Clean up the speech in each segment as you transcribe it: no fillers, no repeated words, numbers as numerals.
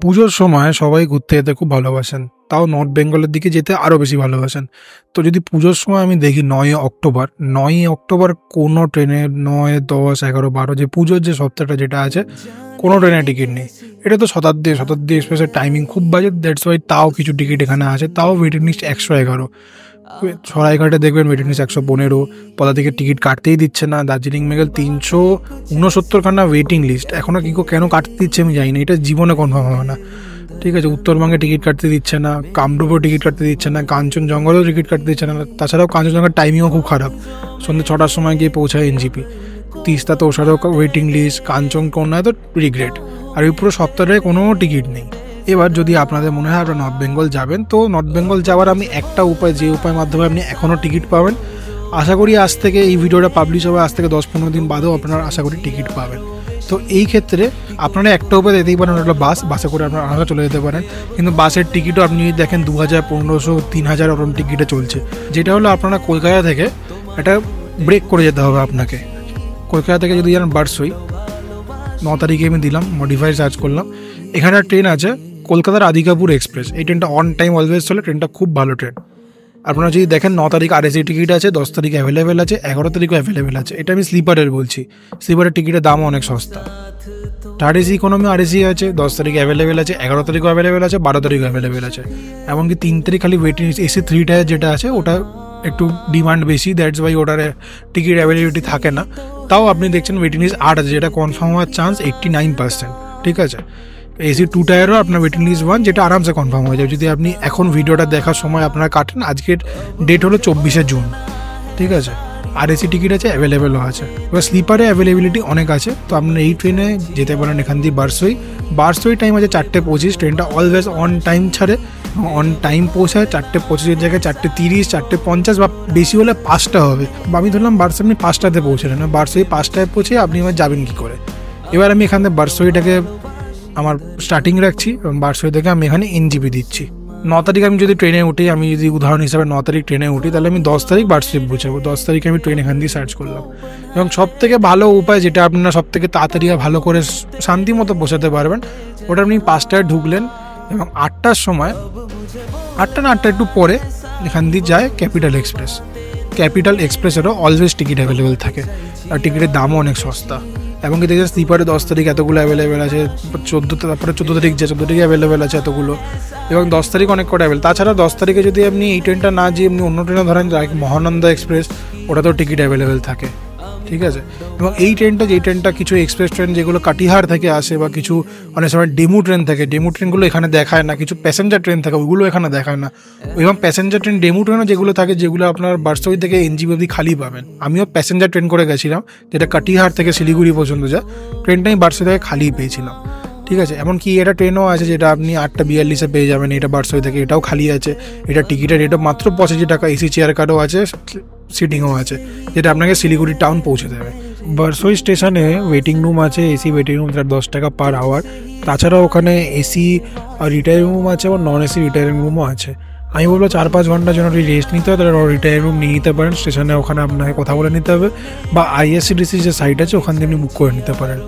পুজোর সময় সবাই ঘুরতে যেতে খুব ভালোবাসেন, তাও নর্থ বেঙ্গলের দিকে যেতে আরও বেশি ভালোবাসেন। তো যদি পুজোর সময় আমি দেখি 9ই অক্টোবর কোনো ট্রেনে 9, 10, 11, 12 যে পুজোর যে সপ্তাহটা যেটা আছে কোনো ট্রেনে টিকিট নেই। এটা তো শতাব্দী এক্সপ্রেসের টাইমিং খুব বাজে, দ্যাটস ওয়াই তাও কিছু টিকিট এখানে আছে, তাও ওয়েটিং লিস্ট 111। সরাইঘাটে দেখবেন ওয়েটিং লিস্ট 115, পদা থেকে টিকিট কাটতেই দিচ্ছে না। দার্জিলিং মেঘাল 369খানা ওয়েটিং লিস্ট, এখনও কেন কাটতে দিচ্ছে আমি জানি না, এটা জীবনে কনফার্ম হবে না। ঠিক আছে, উত্তরবঙ্গে টিকিট কাটতে দিচ্ছে না, কামরূপও টিকিট কাটতে দিচ্ছে না, কাঞ্চনজঙ্ঘাতেও টিকিট কাটতে দিচ্ছে না। তাছাড়াও কাঞ্চনজঙ্ঘার টাইমিংও খুব খারাপ, সন্ধ্যে 6টার সময় গিয়ে পৌঁছায় এনজিপি। তিস্তা তো ওষারও ওয়েটিং লিস্ট, কাঞ্চনকন্যায় তো রিগ্রেট, আর এই পুরো সপ্তাহে কোনো টিকিট নেই। এবার যদি আপনাদের মনে হয় আপনারা নর্থ বেঙ্গল যাবেন, তো নর্থ বেঙ্গল যাওয়ার আমি একটা উপায়, যে উপায়ের মাধ্যমে আপনি এখনও টিকিট পাবেন, আশা করি আজ থেকে এই ভিডিওটা পাবলিশ হবে, আজ থেকে 10-15 দিন বাদেও আপনারা আশা করি টিকিট পাবেন। তো এই ক্ষেত্রে আপনারা একটা উপায় যেতেই পারেন, ওটা বাসে করে আপনারা আলাদা চলে যেতে পারেন। কিন্তু বাসের টিকিটও আপনি যদি দেখেন 2000, 1500, 3000 ওরকম টিকিটে চলছে, যেটা হলো আপনারা কলকাতা থেকে একটা ব্রেক করে যেতে হবে আপনাকে। কলকাতা থেকে যদি যান বারসই, 9 তারিখে আমি দিলাম, মডিফাই সার্চ করলাম, এখানে ট্রেন আছে কলকাতার আদিকাপুর এক্সপ্রেস। এই ট্রেনটা অন টাইম অলওয়েজ চলে, ট্রেনটা খুব ভালো ট্রেন। আপনারা যদি দেখেন 9 তারিখ আরএসি টিকিট আছে, 10 তারিখ অ্যাভেলেবেল আছে, 11 তারিখও অ্যাভেলেবেল আছে। এটা আমি স্লিপারের বলছি, স্লিপারের টিকিটের দামও অনেক সস্তা। থার্ড এসি ইকোনমি আরএসি আছে, 10 তারিখ অ্যাভেলেবেল আছে, 11 তারিখও অ্যাভেলেবেল আছে, 12 তারিখও অ্যাভেলেবেল আছে। এমনকি 3 তারিখ খালি ওয়েটিং। এসি 3 টায়ার যেটা আছে ওটা একটু ডিমান্ড বেশি, দ্যাটস ওয়াই ওটার টিকিট অ্যাভেলেবিলিটি থাকে না। তাও আপনি দেখছেন ওয়েটিং লিস্ট 8 আছে, যেটা কনফার্ম হওয়ার চান্স 89%। ঠিক আছে, এসি 2 টায়ারও আপনার ওয়েটিং লিস্ট 1, যেটা আরামসে কনফার্ম হয়ে যাবে যদি আপনি এখন ভিডিওটা দেখার সময় আপনারা কাটেন। আজকের ডেট হলো 24শে জুন। ঠিক আছে, আর এসি টিকিট আছে, অ্যাভেলেবেলও আছে। এবার স্লিপারে অ্যাভেলেবিলিটি অনেক আছে, তো আপনারা এই ট্রেনে যেতে পারেন এখান দিয়ে বারসই টাইম আছে 4:25। ট্রেনটা অলওয়েজ অন টাইম ছাড়ে, অন টাইম পৌঁছায়। 4:25 জায়গায় 4:30, 4:50 বা বেশি হলে 5টা হবে। বা আমি ধরলাম বারসই আপনি 5টাতে পৌঁছালেন না, বারসই 5টায় পৌঁছে আপনি এবার যাবেন কী করে। এবার আমি এখান থেকে বারসইটাকে আমার স্টার্টিং রাখছি এবং বারসই থেকে আমি এখানে এনজিপি দিচ্ছি। 9 তারিখ আমি যদি ট্রেনে উঠি, আমি যদি উদাহরণ হিসাবে 9 তারিখ ট্রেনে উঠি, তাহলে আমি 10 তারিখ বারসই পৌঁছাবো। 10 তারিখে আমি ট্রেন এখান দিয়ে সার্চ করলাম। এবং সবথেকে ভালো উপায়, যেটা আপনারা সবথেকে তাড়াতাড়ি আর ভালো করে শান্তি মতো পৌঁছাতে পারবেন, ওটা আপনি 5টায় ঢুকলেন এবং 8টার সময়, 8টা না 8টা একটু পরে এখান দিয়ে যায় ক্যাপিটাল এক্সপ্রেসেরও অলওয়েজ টিকিট অ্যাভেলেবেল থাকে, আর টিকিটের দামও অনেক সস্তা। এবং কি দেখছেন স্লিপারে 10 তারিখ এতগুলো অ্যাভেলেবেল আছে, 14 তারিখ যে 14 তারিখে অ্যাভেলেবেল আছে এতগুলো, এবং 10 তারিখ অনেক কটা অ্যাভেলেবেল। তাছাড়া 10 তারিখে যদি আপনি এই ট্রেনটা না যেয়ে এমনি অন্য ট্রেনে ধরেন, মহানন্দা এক্সপ্রেস, ওটাতেও টিকিট অ্যাভেলেবেল থাকে। ঠিক আছে, এবং এই ট্রেনটা, যেই ট্রেনটা কিছু এক্সপ্রেস ট্রেন যেগুলো কাটিহার থেকে আসে, বা কিছু অনেক সময় ডেমু ট্রেন থাকে, ডেমু ট্রেনগুলো এখানে দেখায় না, কিছু প্যাসেঞ্জার ট্রেন থাকে ওইগুলো এখানে দেখায় না। এবং প্যাসেঞ্জার ট্রেন, ডেমু ট্রেনও যেগুলো থাকে, যেগুলো আপনার বারসই থেকে এনজিপি অবধি খালি পাবেন। আমিও প্যাসেঞ্জার ট্রেন করে গেছিলাম, যেটা কাটিহার থেকে শিলিগুড়ি পর্যন্ত যায়, ট্রেনটা আমি বারসই থেকে খালি পেয়েছিলাম। ঠিক আছে, এমনকি এটা ট্রেনও আছে যেটা আপনি 8:42 পেয়ে যাবেন, এটা বারসই থেকে, এটাও খালি আছে। এটা টিকিটের রেটও মাত্র 85 টাকা, এসি চেয়ার কার্ডও আছে, সিটিংও আছে, যেটা আপনাকে শিলিগুড়ি টাউন পৌঁছে দেবে। বারসই স্টেশনে ওয়েটিং রুম আছে, এসি ওয়েটিং রুম, তার 10 টাকা পার আওয়ার। তাছাড়াও ওখানে এসি রিটায়ারিং রুম আছে এবং নন এসি রিটায়ারিং রুমও আছে। আমি বলবো 4-5 ঘন্টার জন্য রেস্ট নিতে হয়, তাহলে রিটায়ারিং রুম নিয়ে নিতে পারেন স্টেশনে, ওখানে আপনাকে কথা বলে নিতে হবে, বা আইএসসিডিসি যে সাইট আছে ওখান থেকে আপনি বুক করে নিতে পারেন।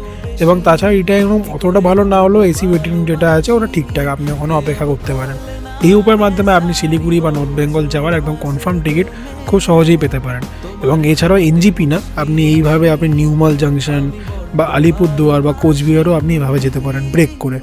এবং তাছাড়া রিটায়ারিং রুম অতটা ভালো না হলেও এসি ওয়েটিং যেটা আছে ওটা ঠিকঠাক, আপনি ওখানে অপেক্ষা করতে পারেন। এই উপায়ের মাধ্যমে আপনি শিলিগুড়ি বা নর্থ বেঙ্গল যাওয়ার একদম কনফার্ম টিকিট খুব সহজেই পেতে পারেন। এবং এছাড়াও এনজিপি না, আপনি এইভাবে আপনি নিউমাল জাংশন বা আলিপুরদুয়ার বা কোচবিহারও আপনি এইভাবে যেতে পারেন ব্রেক করে।